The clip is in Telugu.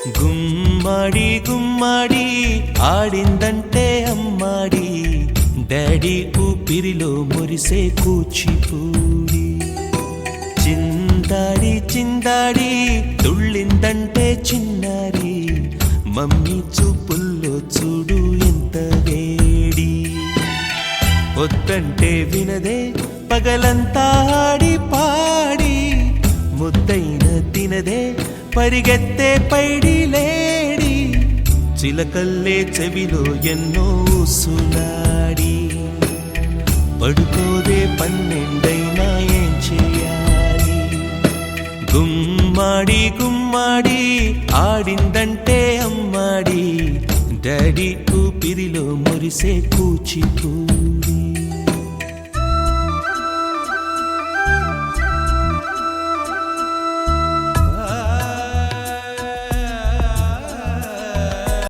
గుమ్మడి గుమ్మడి ఆడిందంటే అమ్మాడి, డాడీ ఊపిరిలో మురిసే కూచిపూడి. చిందాడి చిందాడి తుళ్ళిందంటే చిన్నారి, మమ్మీ చూపుల్లో చూడు ఎంత వేడి. వద్దంటే వినదే పగలంతా ఆడి పాడి, ముద్దైన తినదే పరిగెత్తే పైడి లేడి. చిలకల్లే చెవిలో ఎన్నో సునాడి, పడుకోదే పన్నెండైనా ఏం చేయాలి. గుమ్మాడి గుమ్మాడి ఆడిందంటే అమ్మాడి, డాడీ ఊపిరిలో మురిసే కూచిపూడి.